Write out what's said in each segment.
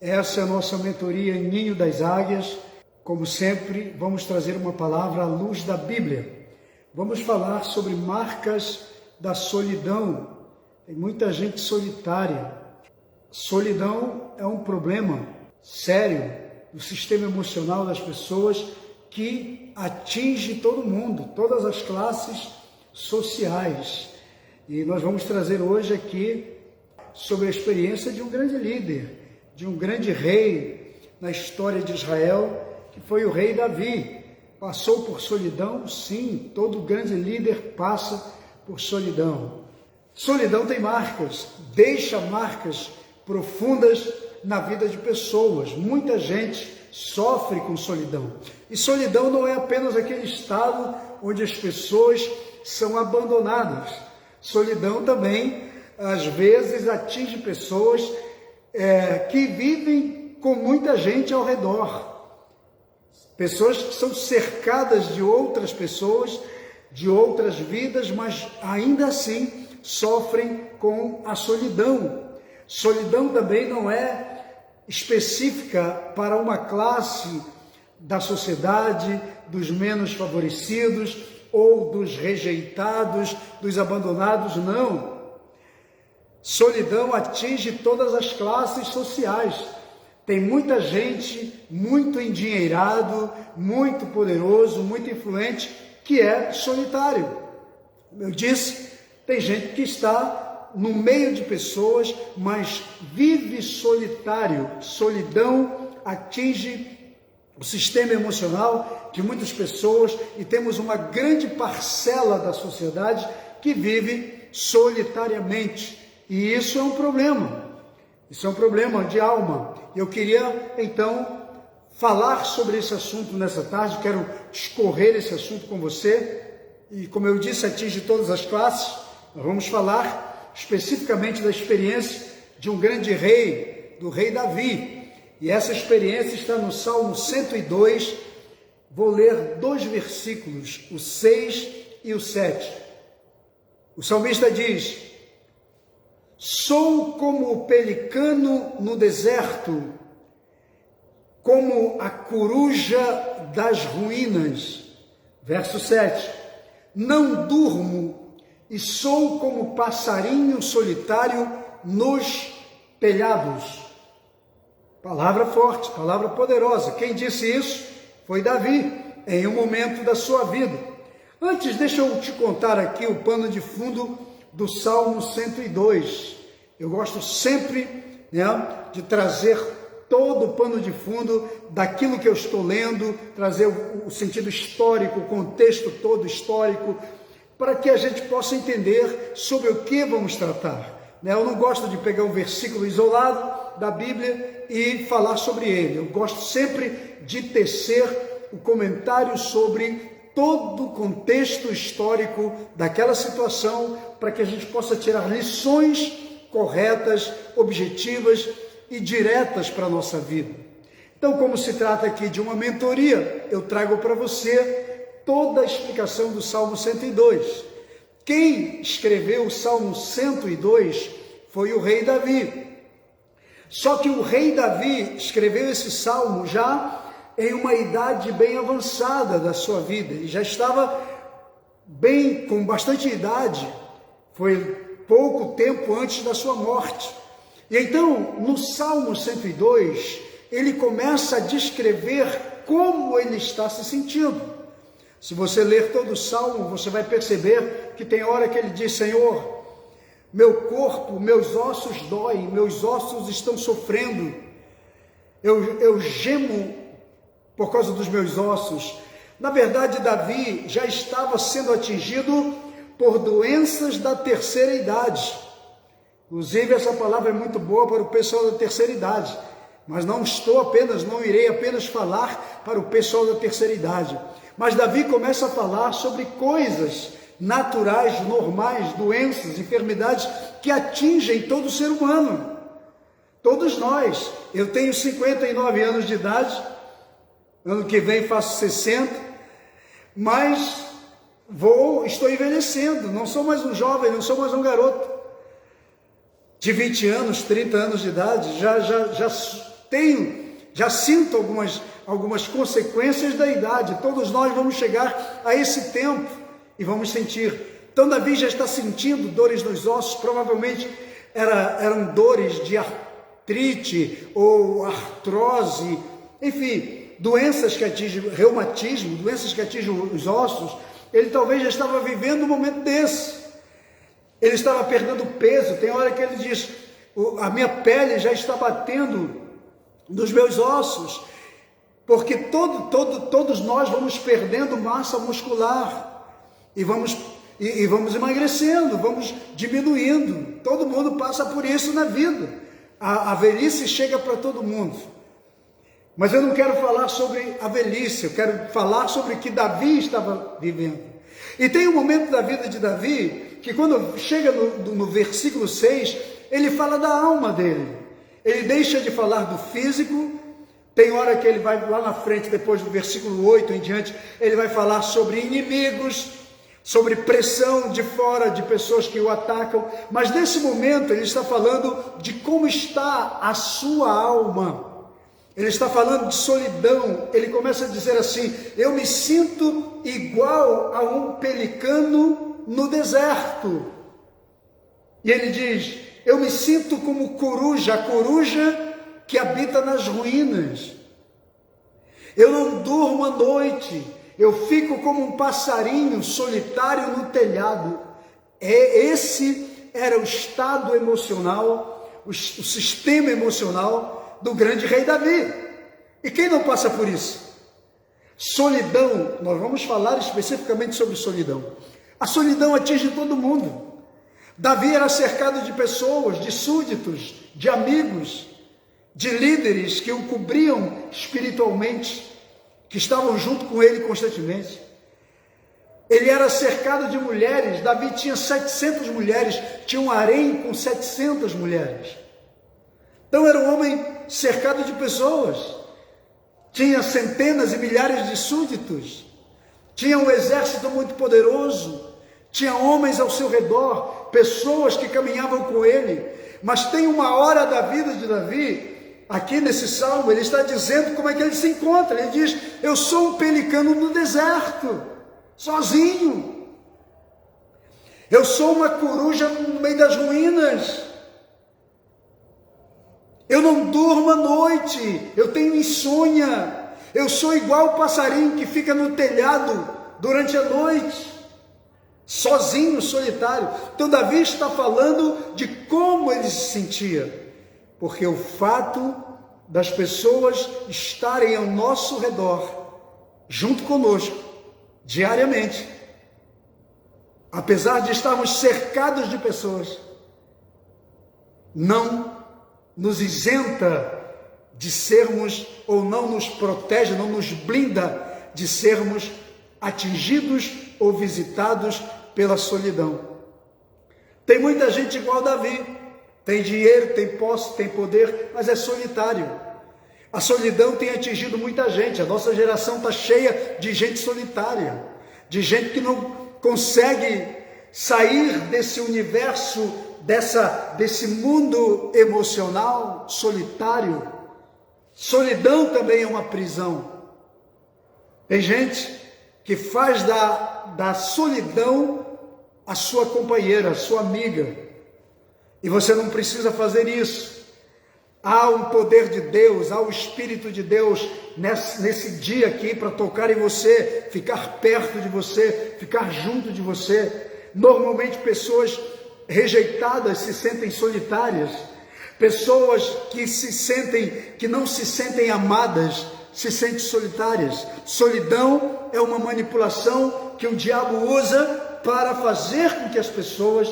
Essa é a nossa mentoria em Ninho das Águias. Como sempre, vamos trazer uma palavra à luz da Bíblia. Vamos falar sobre marcas da solidão. Tem muita gente solitária. Solidão é um problema sério do sistema emocional das pessoas que atinge todo mundo, todas as classes sociais. E nós vamos trazer hoje aqui sobre a experiência de um grande líder, de um grande rei na história de Israel, que foi o rei Davi. Passou por solidão? Sim, todo grande líder passa por solidão. Solidão tem marcas, deixa marcas profundas na vida de pessoas. Muita gente sofre com solidão. E solidão não é apenas aquele estado onde as pessoas são abandonadas. Solidão também, às vezes, atinge pessoas que vivem com muita gente ao redor. Pessoas que são cercadas de outras pessoas, de outras vidas, mas ainda assim sofrem com a solidão. Solidão também não é específica para uma classe da sociedade, dos menos favorecidos ou dos rejeitados, dos abandonados, não. Solidão atinge todas as classes sociais. Tem muita gente muito endinheirado, muito poderoso, muito influente, que é solitário. Como eu disse, tem gente que está no meio de pessoas, mas vive solitário. Solidão atinge o sistema emocional de muitas pessoas e temos uma grande parcela da sociedade que vive solitariamente. E isso é um problema. Isso é um problema de alma. Eu queria, então, falar sobre esse assunto nessa tarde. Quero discorrer esse assunto com você. E, como eu disse, atinge todas as classes. Nós vamos falar especificamente da experiência de um grande rei, do rei Davi. E essa experiência está no Salmo 102. Vou ler 2 versículos, o 6 e o 7. O salmista diz: sou como o pelicano no deserto, como a coruja das ruínas. Verso 7. Não durmo e sou como passarinho solitário nos telhados. Palavra forte, palavra poderosa. Quem disse isso foi Davi, em um momento da sua vida. Antes, deixa eu te contar aqui o pano de fundo do Salmo 102. Eu gosto sempre, de trazer todo o pano de fundo daquilo que eu estou lendo, trazer o sentido histórico, o contexto todo histórico, para que a gente possa entender sobre o que vamos tratar. Eu não gosto de pegar um versículo isolado da Bíblia e falar sobre ele. Eu gosto sempre de tecer o comentário sobre todo o contexto histórico daquela situação, para que a gente possa tirar lições corretas, objetivas e diretas para a nossa vida. Então, como se trata aqui de uma mentoria, eu trago para você toda a explicação do Salmo 102. Quem escreveu o Salmo 102 foi o rei Davi. Só que o rei Davi escreveu esse salmo já em uma idade bem avançada da sua vida. Ele já estava com bastante idade. Foi pouco tempo antes da sua morte. E então, no Salmo 102, ele começa a descrever como ele está se sentindo. Se você ler todo o Salmo, você vai perceber que tem hora que ele diz: Senhor, meu corpo, meus ossos doem, meus ossos estão sofrendo. Eu gemo por causa dos meus ossos. Na verdade, Davi já estava sendo atingido por doenças da terceira idade. Inclusive, essa palavra é muito boa para o pessoal da terceira idade, mas não irei apenas falar para o pessoal da terceira idade. Mas Davi começa a falar sobre coisas naturais, normais, doenças, enfermidades que atingem todo ser humano. Todos nós. Eu tenho 59 anos de idade, ano que vem faço 60, mas estou envelhecendo, não sou mais um jovem, não sou mais um garoto de 20 anos, 30 anos de idade, já já sinto algumas consequências da idade. Todos nós vamos chegar a esse tempo e vamos sentir. Então Davi já está sentindo dores nos ossos, provavelmente eram dores de artrite ou artrose, enfim, doenças que atingem, reumatismo, doenças que atingem os ossos. Ele talvez já estava vivendo um momento desse. Ele estava perdendo peso. Tem hora que ele diz, a minha pele já está batendo nos meus ossos, porque todos nós vamos perdendo massa muscular e vamos emagrecendo, vamos diminuindo. Todo mundo passa por isso na vida. A velhice chega para todo mundo. Mas eu não quero falar sobre a velhice, eu quero falar sobre o que Davi estava vivendo. E tem um momento da vida de Davi, que quando chega no versículo 6, ele fala da alma dele. Ele deixa de falar do físico. Tem hora que ele vai lá na frente, depois do versículo 8 em diante, ele vai falar sobre inimigos, sobre pressão de fora, de pessoas que o atacam. Mas nesse momento ele está falando de como está a sua alma. Ele está falando de solidão. Ele começa a dizer assim, eu me sinto igual a um pelicano no deserto. E ele diz, eu me sinto como coruja, a coruja que habita nas ruínas. Eu não durmo à noite, eu fico como um passarinho solitário no telhado. Esse era o estado emocional, o sistema emocional do grande rei Davi. E quem não passa por isso? Solidão, nós vamos falar especificamente sobre solidão. A solidão atinge todo mundo. Davi era cercado de pessoas, de súditos, de amigos, de líderes que o cobriam espiritualmente, que estavam junto com ele constantemente. Ele era cercado de mulheres. Davi tinha 700 mulheres, tinha um harém com 700 mulheres. Então era um homem cercado de pessoas, tinha centenas e milhares de súditos, tinha um exército muito poderoso, tinha homens ao seu redor, pessoas que caminhavam com ele. Mas tem uma hora da vida de Davi, aqui nesse salmo, ele está dizendo como é que ele se encontra. Ele diz, eu sou um pelicano no deserto, sozinho. Eu sou uma coruja no meio das ruínas. Eu não durmo à noite, eu tenho insônia. Eu sou igual o passarinho que fica no telhado durante a noite, sozinho, solitário. Então Davi está falando de como ele se sentia, porque o fato das pessoas estarem ao nosso redor, junto conosco, diariamente, apesar de estarmos cercados de pessoas, não nos isenta de sermos, ou não nos protege, não nos blinda de sermos atingidos ou visitados pela solidão. Tem muita gente igual a Davi, tem dinheiro, tem posse, tem poder, mas é solitário. A solidão tem atingido muita gente. A nossa geração está cheia de gente solitária, de gente que não consegue sair desse universo, desse mundo emocional solitário. Solidão também é uma prisão. Tem gente que faz da solidão a sua companheira, a sua amiga. E você não precisa fazer isso. Há um poder de Deus, há o Espírito de Deus nesse dia aqui para tocar em você, ficar perto de você, ficar junto de você. Normalmente pessoas rejeitadas se sentem solitárias, pessoas que não se sentem amadas, se sentem solitárias. Solidão é uma manipulação que o diabo usa para fazer com que as pessoas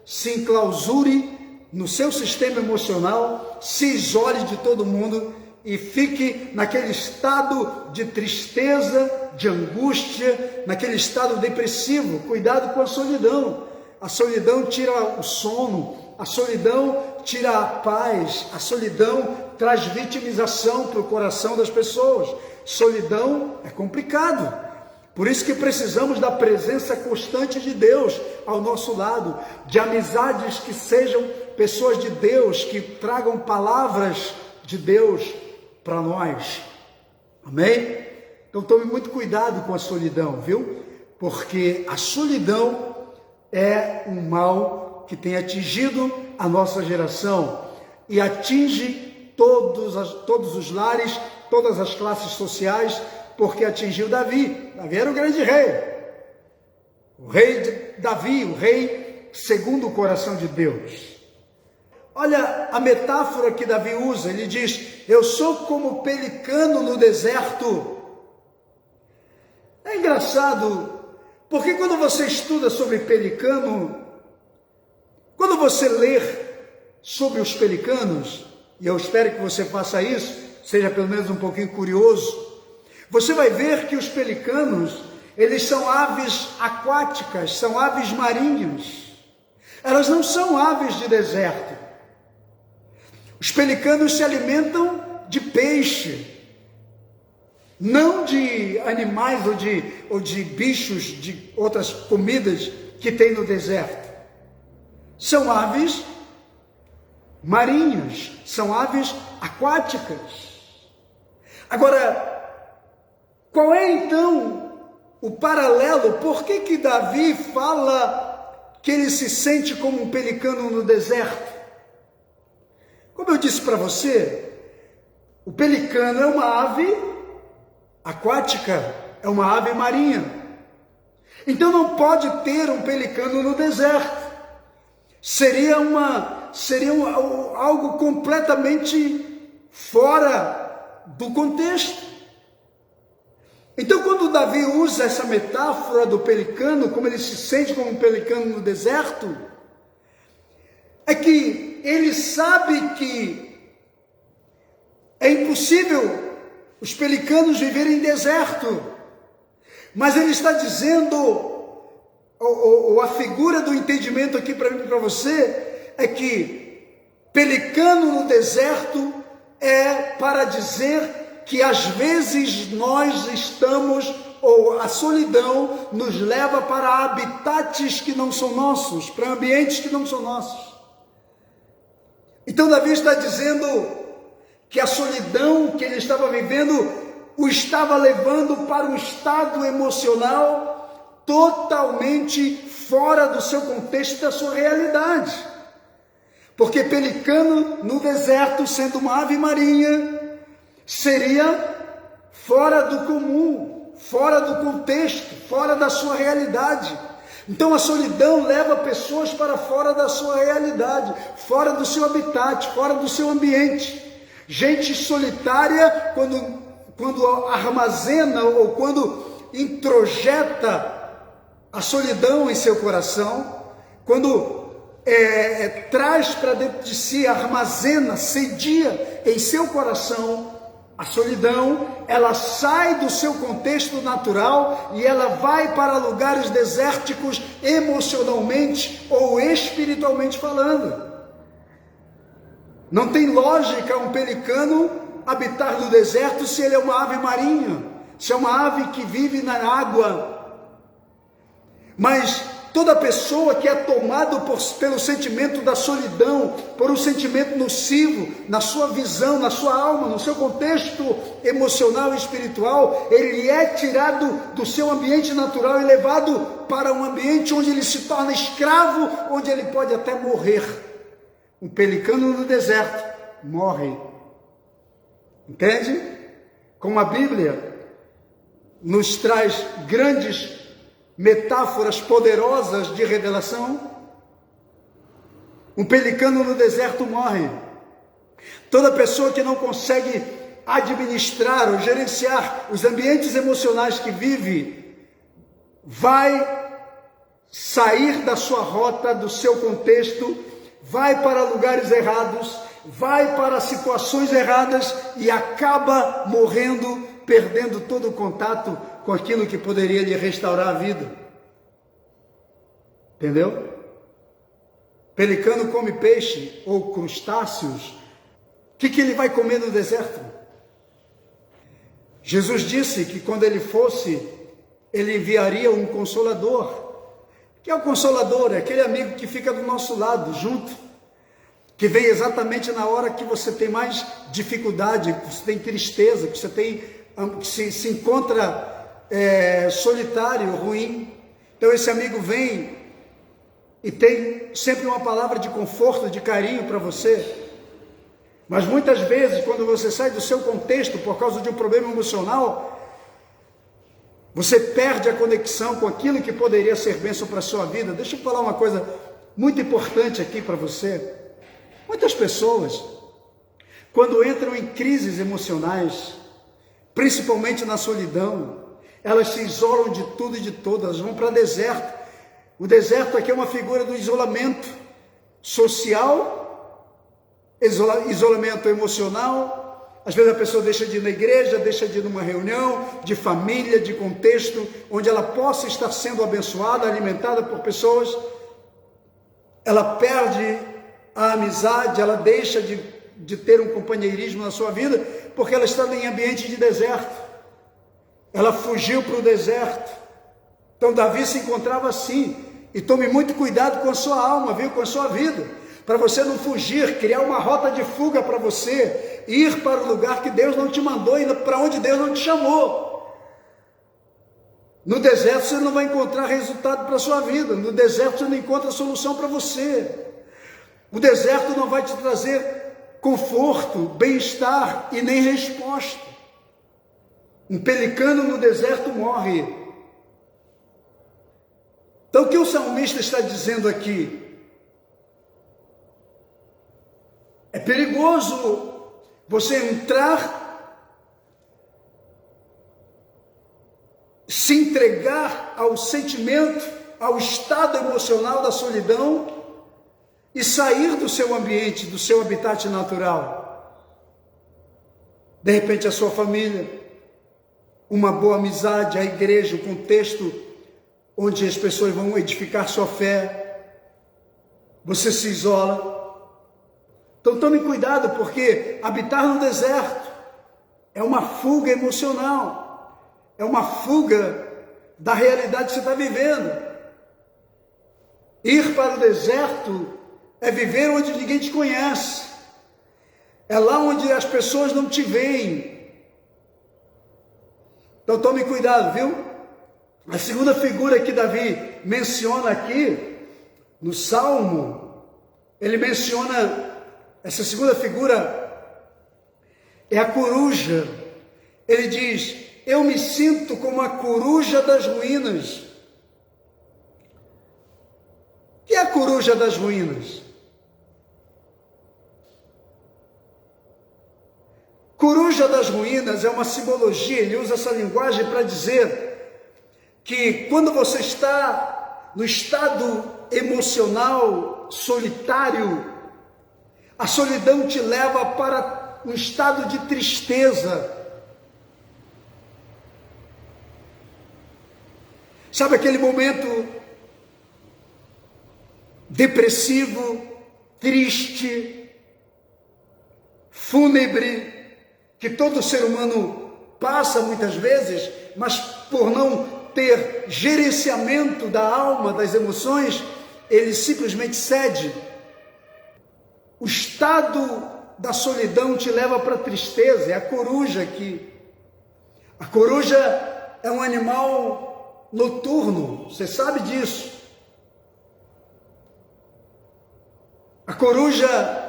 se enclausurem no seu sistema emocional, se isole de todo mundo e fique naquele estado de tristeza, de angústia, naquele estado depressivo. Cuidado com a solidão. A solidão tira o sono, a solidão tira a paz, a solidão traz vitimização para o coração das pessoas. Solidão é complicado. Por isso que precisamos da presença constante de Deus ao nosso lado, de amizades que sejam pessoas de Deus, que tragam palavras de Deus para nós. Amém? Então tome muito cuidado com a solidão, viu? Porque a solidão é um mal que tem atingido a nossa geração e atinge todos os lares, todas as classes sociais, porque atingiu Davi. Davi era o grande rei. O rei Davi, o rei segundo o coração de Deus. Olha a metáfora que Davi usa, ele diz: eu sou como pelicano no deserto. É engraçado, porque quando você estuda sobre pelicano, quando você ler sobre os pelicanos, e eu espero que você faça isso, seja pelo menos um pouquinho curioso, você vai ver que os pelicanos, eles são aves aquáticas, são aves marinhas. Elas não são aves de deserto. Os pelicanos se alimentam de peixe, não de animais ou de bichos, de outras comidas que tem no deserto. São aves marinhas, são aves aquáticas. Agora, qual é então o paralelo? Por que Davi fala que ele se sente como um pelicano no deserto? Como eu disse para você, o pelicano é uma ave aquática, é uma ave marinha. Então não pode ter um pelicano no deserto. Seria algo completamente fora do contexto. Então, quando Davi usa essa metáfora do pelicano, como ele se sente como um pelicano no deserto, é que ele sabe que é impossível os pelicanos viverem em deserto, mas ele está dizendo, ou a figura do entendimento aqui para mim e para você, é que pelicano no deserto é para dizer que às vezes nós estamos, ou a solidão nos leva para habitats que não são nossos, para ambientes que não são nossos. Então Davi está dizendo que a solidão que ele estava vivendo o estava levando para um estado emocional totalmente fora do seu contexto, da sua realidade. Porque pelicano no deserto, sendo uma ave marinha, seria fora do comum, fora do contexto, fora da sua realidade. Então a solidão leva pessoas para fora da sua realidade, fora do seu habitat, fora do seu ambiente. Gente solitária, quando armazena ou quando introjeta a solidão em seu coração, quando traz para dentro de si, armazena, cedia em seu coração a solidão, ela sai do seu contexto natural e ela vai para lugares desérticos emocionalmente ou espiritualmente falando. Não tem lógica um pelicano habitar no deserto se ele é uma ave marinha, se é uma ave que vive na água. Mas toda pessoa que é tomada pelo sentimento da solidão, por um sentimento nocivo, na sua visão, na sua alma, no seu contexto emocional e espiritual, ele é tirado do seu ambiente natural e levado para um ambiente onde ele se torna escravo, onde ele pode até morrer. Um pelicano no deserto morre. Entende? Como a Bíblia nos traz grandes metáforas poderosas de revelação. Um pelicano no deserto morre. Toda pessoa que não consegue administrar ou gerenciar os ambientes emocionais que vive, vai sair da sua rota, do seu contexto, vai para lugares errados, vai para situações erradas e acaba morrendo, perdendo todo o contato com aquilo que poderia lhe restaurar a vida. Entendeu? Pelicano come peixe ou crustáceos. O que ele vai comer no deserto? Jesus disse que quando ele fosse, ele enviaria um consolador. Que é o consolador? É aquele amigo que fica do nosso lado, junto. que vem exatamente na hora que você tem mais dificuldade, que você tem tristeza, que você se encontra solitário, ruim. Então esse amigo vem e tem sempre uma palavra de conforto, de carinho para você. Mas muitas vezes, quando você sai do seu contexto por causa de um problema emocional, você perde a conexão com aquilo que poderia ser bênção para a sua vida. Deixa eu falar uma coisa muito importante aqui para você. Muitas pessoas, quando entram em crises emocionais, principalmente na solidão, elas se isolam de tudo e de todas, elas vão para o deserto. O deserto aqui é uma figura do isolamento social, isolamento emocional. Às vezes a pessoa deixa de ir na igreja, deixa de ir numa reunião de família, de contexto, onde ela possa estar sendo abençoada, alimentada por pessoas. Ela perde a amizade, ela deixa de ter um companheirismo na sua vida, porque ela está em ambiente de deserto. Ela fugiu para o deserto. Então Davi se encontrava assim. E tome muito cuidado com a sua alma, viu? Com a sua vida. Para você não fugir, criar uma rota de fuga para você, ir para o lugar que Deus não te mandou, e para onde Deus não te chamou. No deserto você não vai encontrar resultado para a sua vida. No deserto você não encontra solução para você. O deserto não vai te trazer conforto, bem-estar e nem resposta. Um pelicano no deserto morre. Então o que o salmista está dizendo aqui? É perigoso você entrar, se entregar ao sentimento, ao estado emocional da solidão e sair do seu ambiente, do seu habitat natural. De repente a sua família, uma boa amizade, a igreja, o contexto onde as pessoas vão edificar sua fé, você se isola. Então tome cuidado, porque habitar no deserto é uma fuga emocional, é uma fuga da realidade que você está vivendo. Ir para o deserto é viver onde ninguém te conhece, é lá onde as pessoas não te veem. Então tome cuidado, viu? A segunda figura que Davi menciona aqui, no Salmo, ele menciona, essa segunda figura é a coruja. Ele diz: eu me sinto como a coruja das ruínas. O que é a coruja das ruínas? Coruja das ruínas é uma simbologia, ele usa essa linguagem para dizer que quando você está no estado emocional solitário, a solidão te leva para um estado de tristeza. Sabe aquele momento depressivo, triste, fúnebre, que todo ser humano passa muitas vezes, mas por não ter gerenciamento da alma, das emoções, ele simplesmente cede. O estado da solidão te leva para a tristeza. É a coruja aqui. A coruja é um animal noturno, você sabe disso. A coruja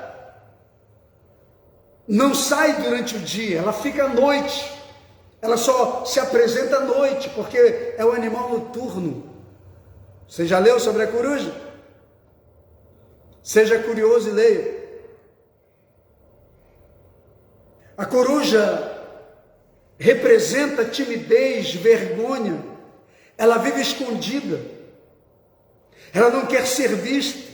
não sai durante o dia, ela fica à noite. Ela só se apresenta à noite, porque é um animal noturno. Você já leu sobre a coruja? Seja curioso e leia. A coruja representa timidez, vergonha. Ela vive escondida. Ela não quer ser vista.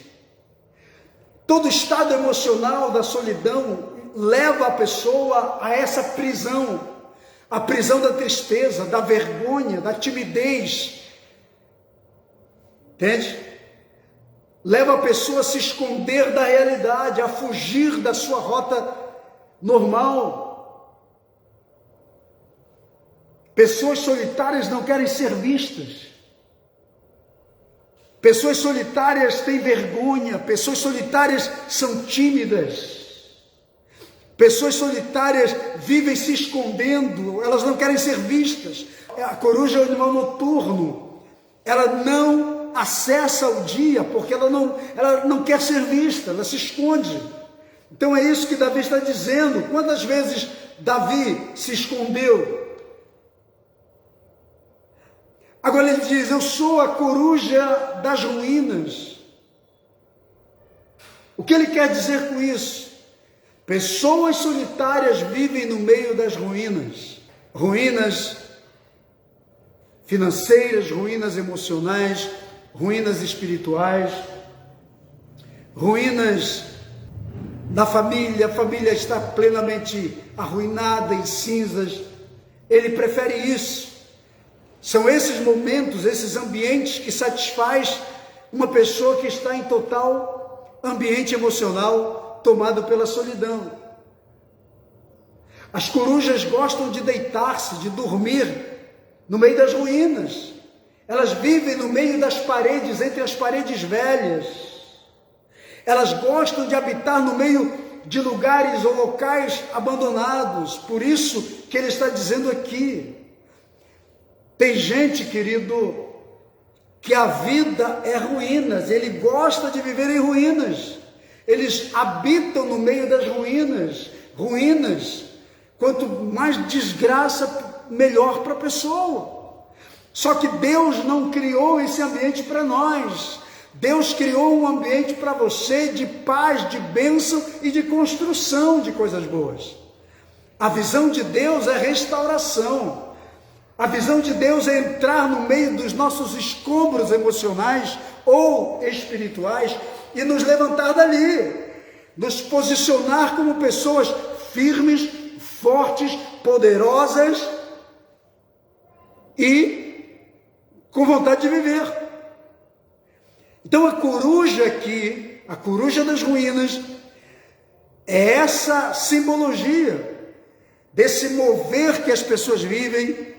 Todo estado emocional da solidão leva a pessoa a essa prisão. A prisão da tristeza, da vergonha, da timidez. Entende? Leva a pessoa a se esconder da realidade, a fugir da sua rota normal. Pessoas solitárias não querem ser vistas. Pessoas solitárias têm vergonha, pessoas solitárias são tímidas. Pessoas solitárias vivem se escondendo, elas não querem ser vistas. A coruja é um animal noturno, ela não acessa o dia porque ela não quer ser vista, ela se esconde. Então é isso que Davi está dizendo. Quantas vezes Davi se escondeu? Agora ele diz: eu sou a coruja das ruínas. O que ele quer dizer com isso? Pessoas solitárias vivem no meio das ruínas. Ruínas financeiras, ruínas emocionais, ruínas espirituais, ruínas da família. A família está plenamente arruinada, em cinzas. Ele prefere isso. São esses momentos, esses ambientes que satisfaz uma pessoa que está em total ambiente emocional tomado pela solidão. As corujas gostam de deitar-se, de dormir no meio das ruínas. Elas vivem no meio das paredes, entre as paredes velhas. Elas gostam de habitar no meio de lugares ou locais abandonados. Por isso que ele está dizendo aqui. Tem gente, querido, que a vida é ruínas, ele gosta de viver em ruínas, eles habitam no meio das ruínas, quanto mais desgraça, melhor para a pessoa. Só que Deus não criou esse ambiente para nós, Deus criou um ambiente para você de paz, de bênção e de construção de coisas boas. A visão de Deus é restauração. A visão de Deus é entrar no meio dos nossos escombros emocionais ou espirituais e nos levantar dali, nos posicionar como pessoas firmes, fortes, poderosas e com vontade de viver. Então a coruja aqui, a coruja das ruínas, é essa simbologia desse mover que as pessoas vivem,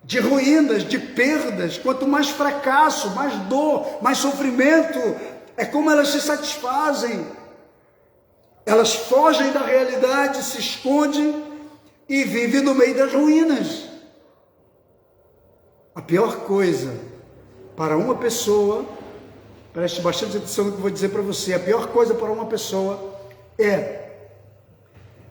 de ruínas, de perdas. Quanto mais fracasso, mais dor, mais sofrimento, é como elas se satisfazem. Elas fogem da realidade, se escondem e vivem no meio das ruínas. A pior coisa para uma pessoa, preste bastante atenção no que eu vou dizer para você, a pior coisa para uma pessoa é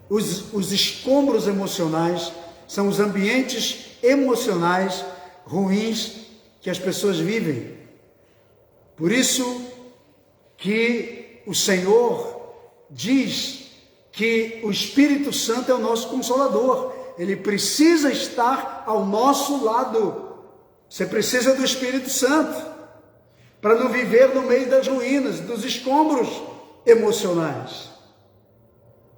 os escombros emocionais, são os ambientes emocionais ruins que as pessoas vivem. Por isso que o Senhor diz que o Espírito Santo é o nosso Consolador. Ele precisa estar ao nosso lado. Você precisa do Espírito Santo para não viver no meio das ruínas, dos escombros emocionais.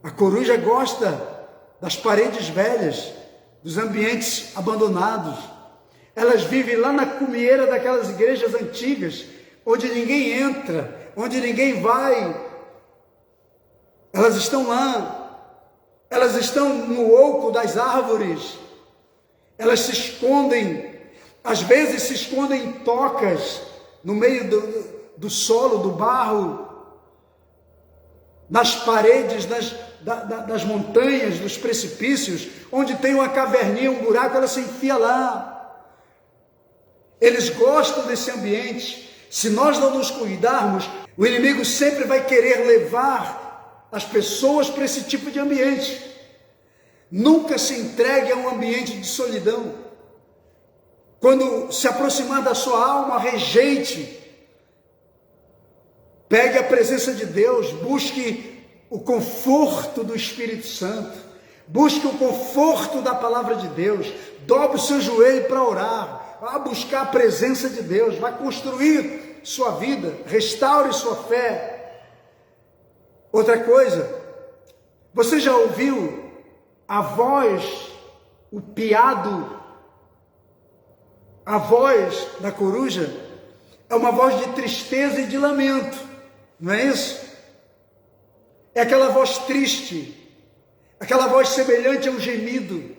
A coruja gosta das paredes velhas, dos ambientes abandonados. Elas vivem lá na cumieira daquelas igrejas antigas, onde ninguém entra, onde ninguém vai. Elas estão lá, elas estão no oco das árvores, elas se escondem, às vezes se escondem em tocas, no meio do solo, do barro, nas paredes, das montanhas, dos precipícios, onde tem uma caverninha, um buraco, ela se enfia lá. Eles gostam desse ambiente. Se nós não nos cuidarmos, o inimigo sempre vai querer levar as pessoas para esse tipo de ambiente. Nunca se entregue a um ambiente de solidão. Quando se aproximar da sua alma, rejeite. Pegue a presença de Deus, busque o conforto do Espírito Santo, busque o conforto da palavra de Deus, dobre o seu joelho para orar, vá buscar a presença de Deus, vai construir sua vida, restaure sua fé. Outra coisa, você já ouviu a voz, o piado, a voz da coruja? É uma voz de tristeza e de lamento, não é isso? É aquela voz triste, aquela voz semelhante a um gemido.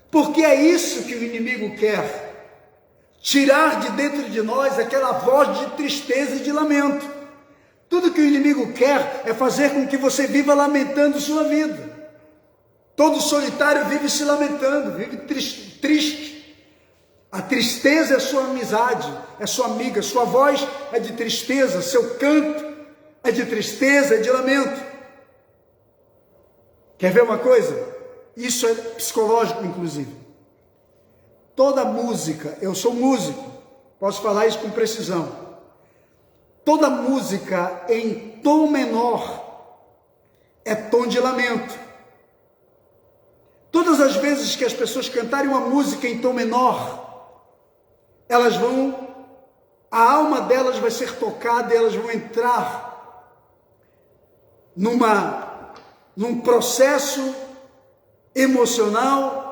Porque é isso que o inimigo quer. tirar de dentro de nós aquela voz de tristeza e de lamento. Tudo que o inimigo quer é fazer com que você viva lamentando sua vida. Todo solitário vive se lamentando, vive triste. A tristeza é sua amizade, é sua amiga, sua voz é de tristeza, seu canto é de tristeza, é de lamento. Quer ver uma coisa? Isso é psicológico, inclusive. Toda música, eu sou músico, posso falar isso com precisão. Toda música em tom menor é tom de lamento. Todas as vezes que as pessoas cantarem uma música em tom menor, a alma delas vai ser tocada e elas vão entrar num processo emocional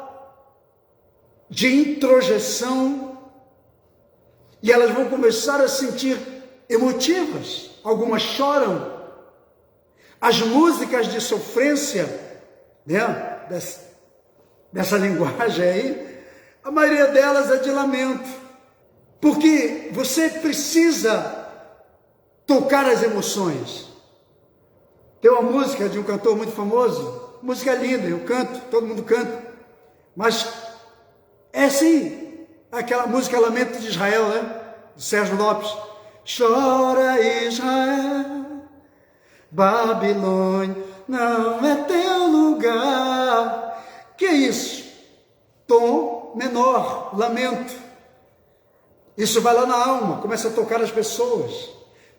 de introjeção e elas vão começar a sentir emotivas. Algumas choram. As músicas de sofrência, né, dessa linguagem aí, a maioria delas é de lamento, porque você precisa tocar as emoções. Tem uma música de um cantor muito famoso, música linda, eu canto, todo mundo canta, mas é assim, aquela música Lamento de Israel, né, de Sérgio Lopes. Chora Israel, Babilônia não é teu lugar. Que é isso? Tom menor, lamento. Isso vai lá na alma, começa a tocar as pessoas.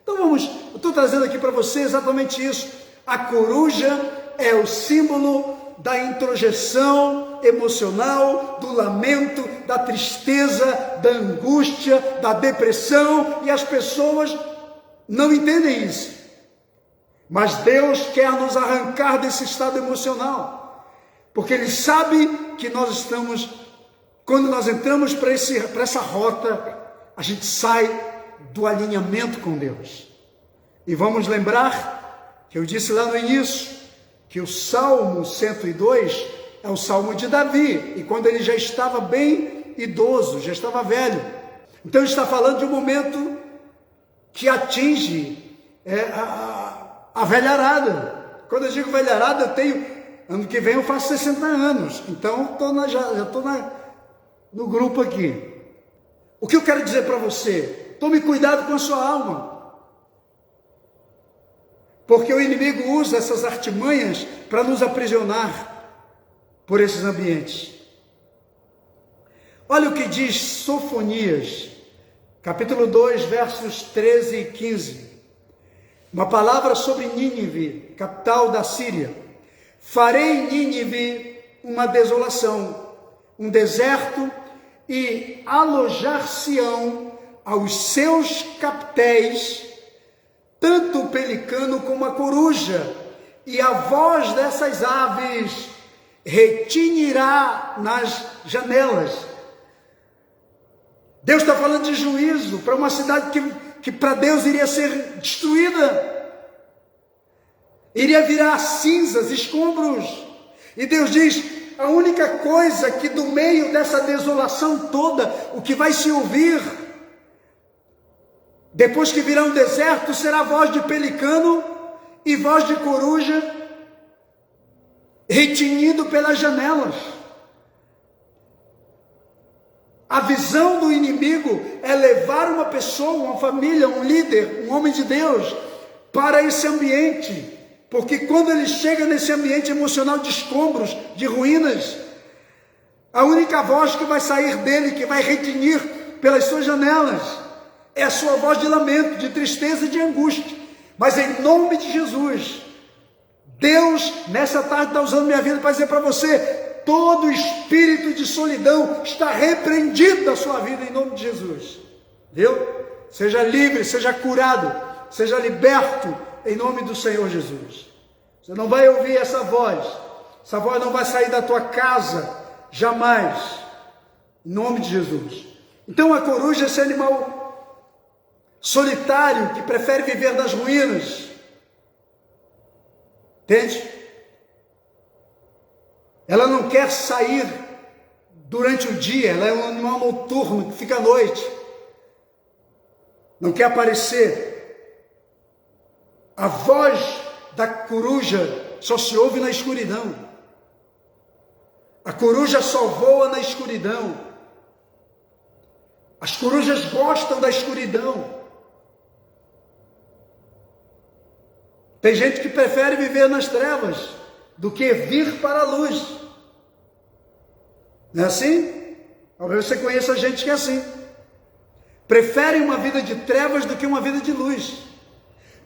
Então eu estou trazendo aqui para você exatamente isso. A coruja é o símbolo da introjeção emocional, do lamento, da tristeza, da angústia, da depressão, e as pessoas não entendem isso. Mas Deus quer nos arrancar desse estado emocional, porque Ele sabe que quando nós entramos para essa rota, a gente sai do alinhamento com Deus. E vamos lembrar que eu disse lá no início, que o Salmo 102 é o Salmo de Davi, e quando ele já estava bem idoso, já estava velho. Então ele está falando de um momento que atinge a velharada. Quando eu digo velharada, ano que vem eu faço 60 anos, então já estou no grupo aqui. O que eu quero dizer para você? Tome cuidado com a sua alma, porque o inimigo usa essas artimanhas para nos aprisionar por esses ambientes. Olha o que diz Sofonias, capítulo 2, versos 13 e 15. Uma palavra sobre Nínive, capital da Síria. Farei em Nínive uma desolação, um deserto, e alojar-se-ão aos seus capitéis tanto o pelicano como a coruja, e a voz dessas aves retinirá nas janelas. Deus está falando de juízo para uma cidade que para Deus iria ser destruída, iria virar cinzas, escombros. E Deus diz: a única coisa que do meio dessa desolação toda, o que vai se ouvir, depois que virá um deserto, será voz de pelicano e voz de coruja retinido pelas janelas. A visão do inimigo é levar uma pessoa, uma família, um líder, um homem de Deus para esse ambiente, porque quando ele chega nesse ambiente emocional de escombros, de ruínas, a única voz que vai sair dele, que vai retinir pelas suas janelas, é a sua voz de lamento, de tristeza e de angústia. Mas em nome de Jesus, Deus nessa tarde está usando minha vida para dizer para você: todo espírito de solidão está repreendido da sua vida em nome de Jesus. Viu? Seja livre, seja curado, seja liberto em nome do Senhor Jesus. Você não vai ouvir essa voz não vai sair da tua casa jamais, em nome de Jesus. Então a coruja é esse animal solitário que prefere viver nas ruínas, entende? Ela não quer sair durante o dia, ela é um animal noturno que fica à noite, não quer aparecer. A voz da coruja só se ouve na escuridão. A coruja só voa na escuridão. As corujas gostam da escuridão. Tem gente que prefere viver nas trevas do que vir para a luz. Não é assim? Talvez você conheça gente que é assim. Prefere uma vida de trevas do que uma vida de luz.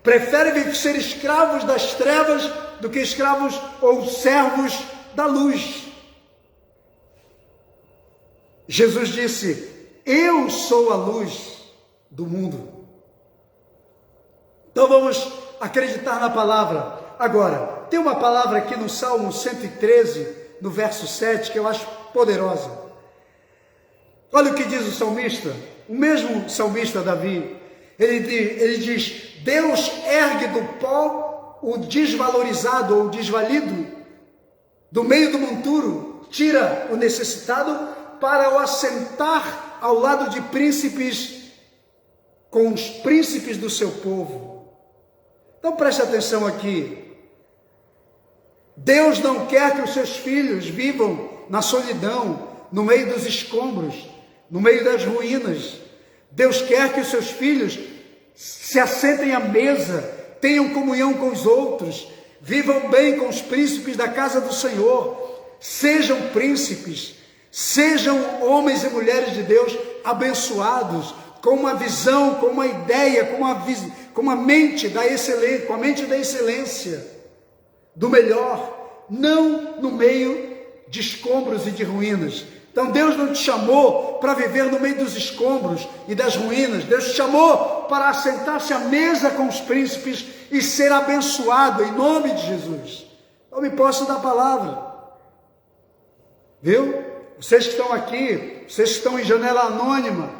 Prefere ser escravos das trevas do que escravos ou servos da luz. Jesus disse: eu sou a luz do mundo. Então vamos acreditar na palavra. Agora, tem uma palavra aqui no Salmo 113, no verso 7, que eu acho poderosa. Olha o que diz o salmista, o mesmo salmista Davi. Ele diz: Deus ergue do pó o desvalorizado ou desvalido, do meio do monturo, tira o necessitado para o assentar ao lado de príncipes, com os príncipes do seu povo. Então preste atenção aqui. Deus não quer que os seus filhos vivam na solidão, no meio dos escombros, no meio das ruínas. Deus quer que os seus filhos se assentem à mesa, tenham comunhão com os outros, vivam bem com os príncipes da casa do Senhor, sejam príncipes, sejam homens e mulheres de Deus abençoados, com uma visão, com uma ideia, com uma mente da excelência, com a mente da excelência, do melhor, não no meio de escombros e de ruínas. Então Deus não te chamou para viver no meio dos escombros e das ruínas. Deus te chamou para assentar-se à mesa com os príncipes e ser abençoado em nome de Jesus. Tome posse da palavra. Viu? Vocês que estão aqui, vocês que estão em janela anônima,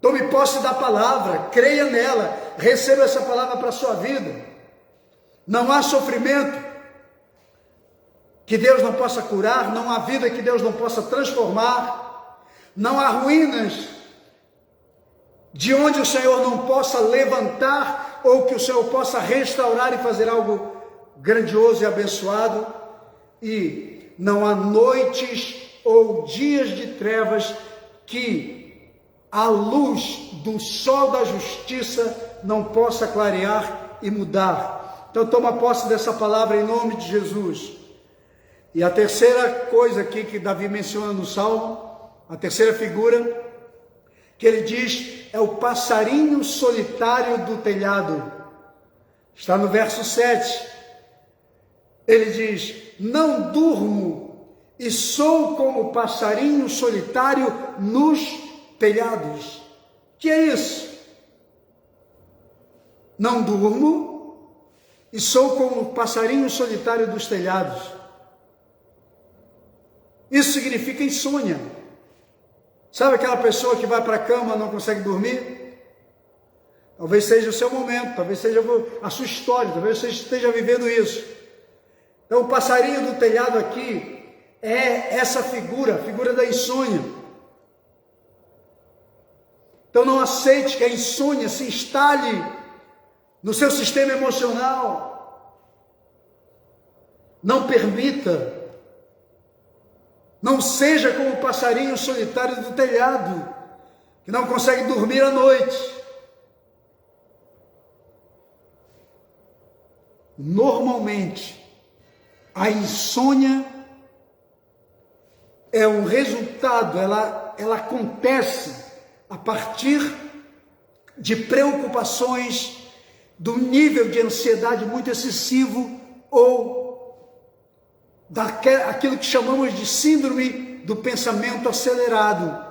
tome posse da palavra, creia nela, receba essa palavra para a sua vida. Não há sofrimento que Deus não possa curar, não há vida que Deus não possa transformar, não há ruínas de onde o Senhor não possa levantar, ou que o Senhor possa restaurar e fazer algo grandioso e abençoado, e não há noites ou dias de trevas que a luz do sol da justiça não possa clarear e mudar. Então toma posse dessa palavra em nome de Jesus. E a terceira coisa aqui que Davi menciona no Salmo, a terceira figura, que ele diz, é o passarinho solitário do telhado. Está no verso 7. Ele diz: não durmo e sou como o passarinho solitário nos telhados. O que é isso? Não durmo e sou como o passarinho solitário dos telhados. Isso significa insônia. Sabe aquela pessoa que vai para a cama e não consegue dormir? Talvez seja o seu momento, talvez seja a sua história, talvez você esteja vivendo isso. Então o passarinho do telhado aqui é essa figura, a figura da insônia. Então não aceite que a insônia se instale no seu sistema emocional. Não permita. Não seja como o passarinho solitário do telhado, que não consegue dormir à noite. Normalmente, a insônia é um resultado, ela acontece a partir de preocupações, do nível de ansiedade muito excessivo ou daquilo que chamamos de síndrome do pensamento acelerado.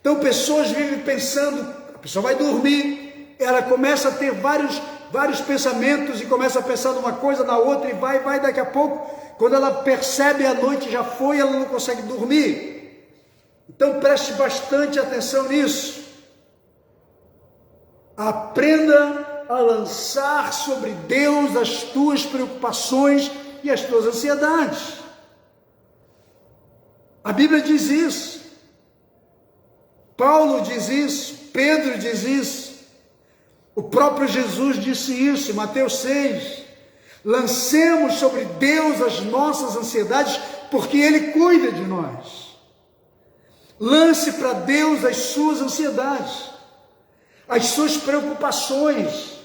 Então pessoas vivem pensando, a pessoa vai dormir, ela começa a ter vários pensamentos e começa a pensar numa coisa, na outra, e vai, daqui a pouco, quando ela percebe a noite já foi, ela não consegue dormir. Então preste bastante atenção nisso. Aprenda a lançar sobre Deus as tuas preocupações e as tuas ansiedades. A Bíblia diz isso. Paulo diz isso. Pedro diz isso. O próprio Jesus disse isso em Mateus 6. Lancemos sobre Deus as nossas ansiedades, porque Ele cuida de nós. Lance para Deus as suas ansiedades, as suas preocupações.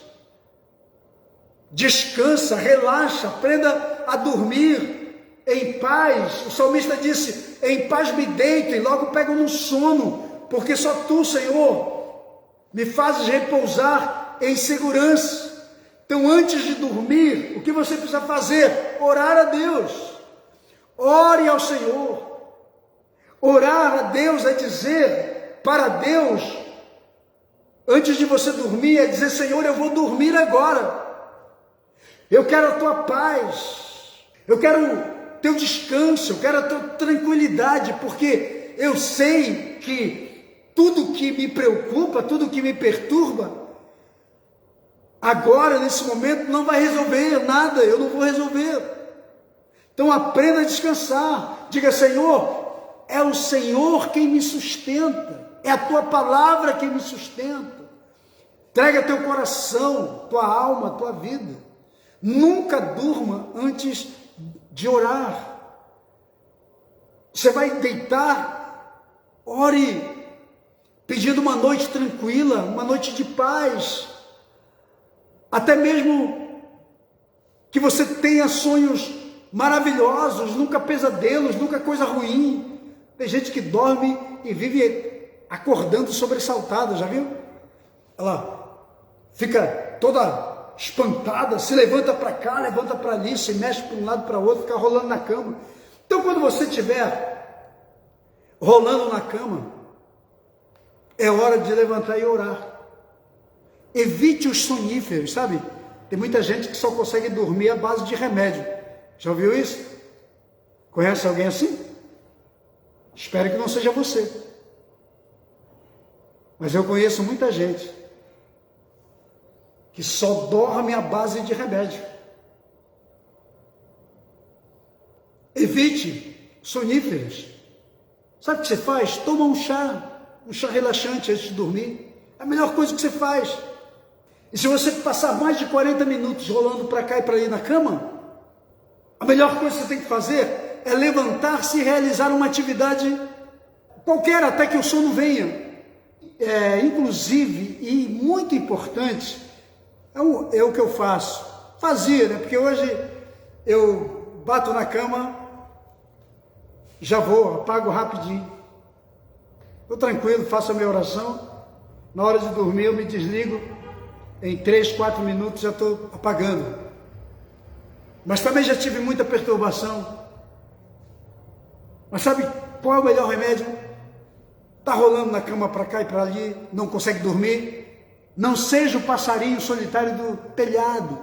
Descansa, relaxa, aprenda a dormir em paz. O salmista disse: em paz me deito e logo pego no sono, porque só Tu, Senhor, me fazes repousar em segurança. Então, antes de dormir, o que você precisa fazer? Orar a Deus. Ore ao Senhor. Orar a Deus é dizer para Deus, antes de você dormir, é dizer: Senhor, eu vou dormir agora. Eu quero a Tua paz. Eu quero Teu descanso. Eu quero a Tua tranquilidade, porque eu sei que tudo que me preocupa, tudo que me perturba, agora, nesse momento, não vai resolver nada, eu não vou resolver. Então aprenda a descansar. Diga: Senhor, é o Senhor quem me sustenta, é a Tua palavra quem me sustenta. Entrega teu coração, tua alma, tua vida. Nunca durma antes de orar. Você vai deitar, ore, pedindo uma noite tranquila, uma noite de paz. Até mesmo que você tenha sonhos maravilhosos, nunca pesadelos, nunca coisa ruim. Tem gente que dorme e vive acordando sobressaltada, já viu? Ela fica toda espantada, se levanta para cá, levanta para ali, se mexe para um lado para o outro, fica rolando na cama. Então, quando você estiver rolando na cama, é hora de levantar e orar. Evite os soníferos, sabe? Tem muita gente que só consegue dormir à base de remédio. Já ouviu isso? Conhece alguém assim? Espero que não seja você. Mas eu conheço muita gente que só dorme à base de remédio. Evite soníferos. Sabe o que você faz? Toma um chá relaxante antes de dormir. É a melhor coisa que você faz. E se você passar mais de 40 minutos rolando para cá e para ali na cama, a melhor coisa que você tem que fazer é levantar-se e realizar uma atividade qualquer até que o sono venha. Inclusive, e muito importante, é o que eu faço. Fazia, né? Porque hoje eu bato na cama, já vou, apago rapidinho. Estou tranquilo, faço a minha oração. Na hora de dormir eu me desligo. Em 3, 4 minutos já estou apagando. Mas também já tive muita perturbação. Mas sabe qual é o melhor remédio? Está rolando na cama para cá e para ali, não consegue dormir? Não seja o passarinho solitário do telhado.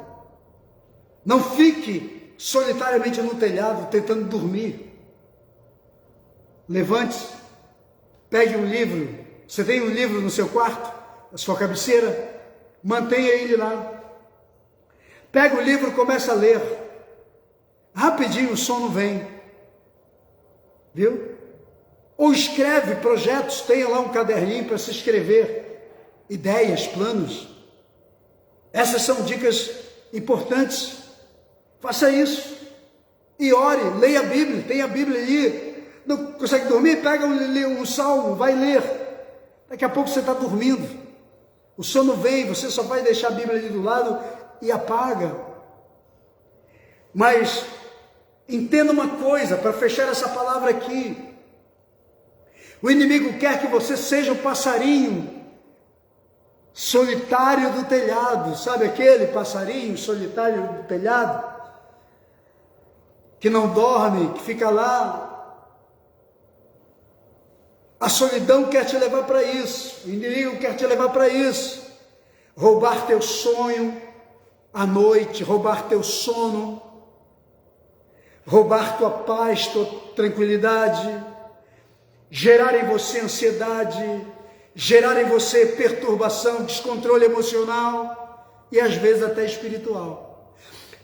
Não fique solitariamente no telhado tentando dormir. Levante-se, pegue um livro. Você tem um livro no seu quarto, na sua cabeceira? Mantenha ele lá. Pega o livro e começa a ler. Rapidinho o sono vem. Viu? Ou escreve projetos, tenha lá um caderninho para se escrever ideias, planos. Essas são dicas importantes. Faça isso. E ore, leia a Bíblia, tenha a Bíblia ali. Não consegue dormir? Pega um salmo, vai ler. Daqui a pouco você está dormindo. O sono vem, você só vai deixar a Bíblia ali do lado e apaga. Mas entenda uma coisa, para fechar essa palavra aqui. O inimigo quer que você seja o passarinho solitário do telhado. Sabe aquele passarinho solitário do telhado? Que não dorme, que fica lá. A solidão quer te levar para isso. O inimigo quer te levar para isso. Roubar teu sonho à noite, roubar teu sono, roubar tua paz, tua tranquilidade, gerar em você ansiedade, gerar em você perturbação, descontrole emocional e às vezes até espiritual.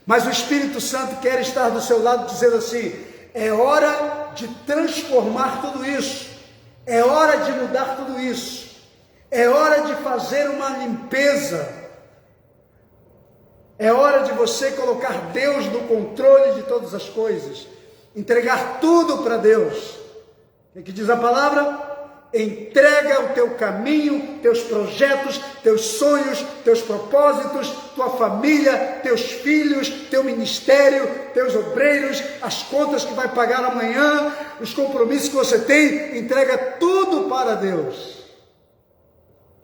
Mas o Espírito Santo quer estar do seu lado dizendo assim: É hora de transformar tudo isso. É hora de mudar tudo isso. É hora de fazer uma limpeza. É hora de você colocar Deus no controle de todas as coisas. Entregar tudo para Deus. O que diz a palavra? Entrega o teu caminho, teus projetos, teus sonhos, teus propósitos, tua família, teus filhos, teu ministério, teus obreiros, as contas que vai pagar amanhã, os compromissos que você tem, entrega tudo para Deus.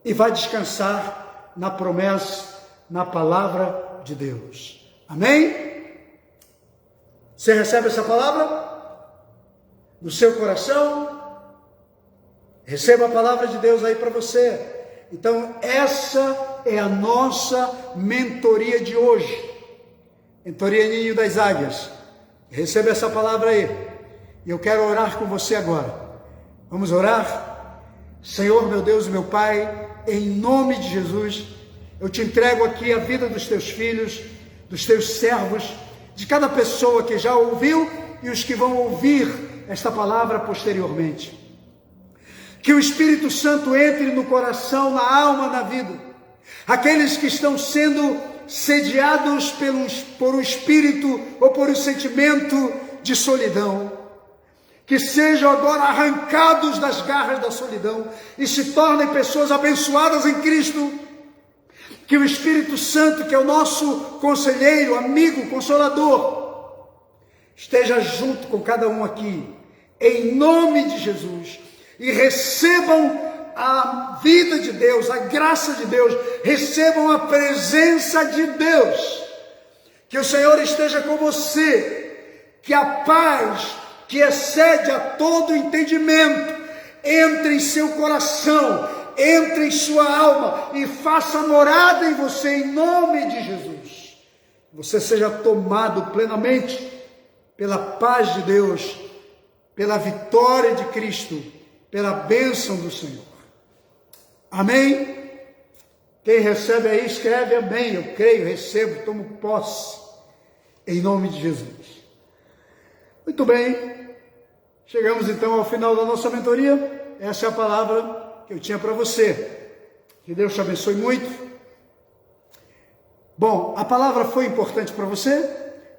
E vai descansar na promessa, na palavra de Deus. Amém? Você recebe essa palavra? No seu coração? Receba a palavra de Deus aí para você. Então, essa é a nossa mentoria de hoje. Mentoria Ninho das Águias. Receba essa palavra aí. E eu quero orar com você agora. Vamos orar? Senhor, meu Deus e meu Pai, em nome de Jesus, eu te entrego aqui a vida dos teus filhos, dos teus servos, de cada pessoa que já ouviu e os que vão ouvir esta palavra posteriormente. Que o Espírito Santo entre no coração, na alma, na vida. Aqueles que estão sendo sediados por um espírito ou por um sentimento de solidão. Que sejam agora arrancados das garras da solidão e se tornem pessoas abençoadas em Cristo. Que o Espírito Santo, que é o nosso conselheiro, amigo, consolador, esteja junto com cada um aqui, em nome de Jesus. E recebam a vida de Deus, a graça de Deus, recebam a presença de Deus. Que o Senhor esteja com você, que a paz que excede a todo entendimento entre em seu coração, entre em sua alma e faça morada em você em nome de Jesus. Você seja tomado plenamente pela paz de Deus, pela vitória de Cristo, pela bênção do Senhor. Amém? Quem recebe aí, escreve amém. Eu creio, recebo, tomo posse, em nome de Jesus. Muito bem, chegamos então ao final da nossa mentoria. Essa é a palavra que eu tinha para você. Que Deus te abençoe muito. Bom, a palavra foi importante para você?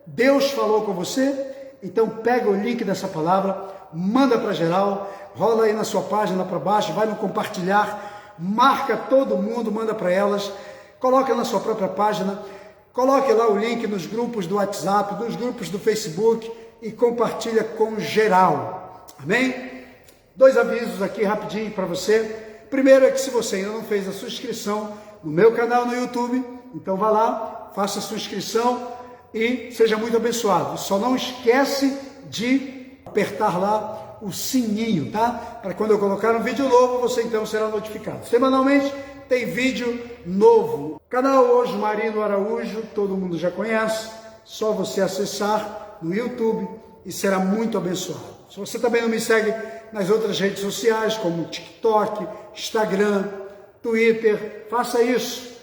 Deus falou com você? Então pega o link dessa palavra, manda para geral, rola aí na sua página para baixo, vai no compartilhar, marca todo mundo, manda para elas, coloca na sua própria página, coloque lá o link nos grupos do WhatsApp, nos grupos do Facebook e compartilha com geral. Amém? 2 avisos aqui rapidinho para você. Primeiro é que se você ainda não fez a sua inscrição no meu canal no YouTube, então vá lá, faça a sua inscrição e seja muito abençoado. Só não esquece de apertar lá o sininho, tá? Para quando eu colocar um vídeo novo, você então será notificado. Semanalmente tem vídeo novo. Canal Hoje Marino Araújo, todo mundo já conhece. Só você acessar no YouTube e será muito abençoado. Se você também não me segue nas outras redes sociais, como TikTok, Instagram, Twitter, faça isso.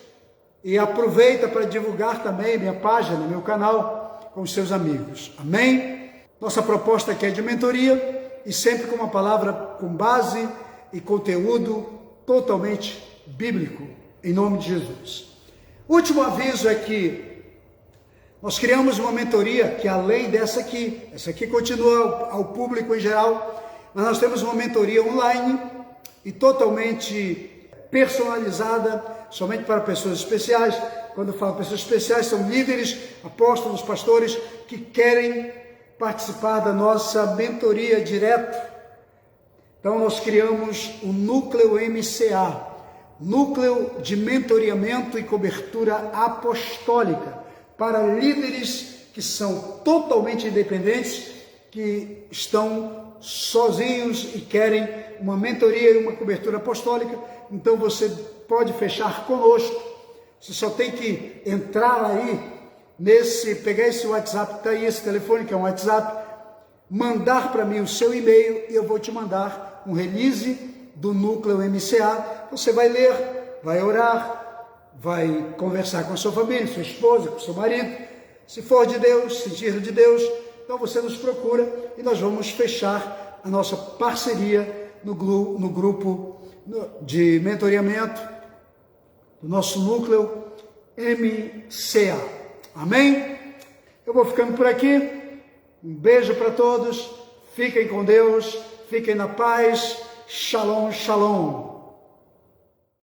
E aproveita para divulgar também minha página, meu canal, com os seus amigos. Amém? Nossa proposta aqui é de mentoria e sempre com uma palavra com base e conteúdo totalmente bíblico, em nome de Jesus. Último aviso é que nós criamos uma mentoria que além dessa aqui, essa aqui continua ao público em geral, mas nós temos uma mentoria online e totalmente personalizada, somente para pessoas especiais. Quando eu falo pessoas especiais, são líderes, apóstolos, pastores, que querem participar da nossa mentoria direto. Então nós criamos o Núcleo MCA, Núcleo de Mentoreamento e Cobertura Apostólica, para líderes que são totalmente independentes, que estão sozinhos e querem uma mentoria e uma cobertura apostólica. Então você pode fechar conosco. Você só tem que entrar aí pegar esse WhatsApp, está aí esse telefone que é um WhatsApp, mandar para mim o seu e-mail e eu vou te mandar um release do Núcleo MCA. Você vai ler, vai orar, vai conversar com a sua família, sua esposa, com seu marido. Se for de Deus, sentir de Deus, Então você nos procura e nós vamos fechar a nossa parceria no grupo de mentoreamento do nosso núcleo MCA. Amém? Eu vou ficando por aqui. Um beijo para todos. Fiquem com Deus. Fiquem na paz. Shalom, shalom.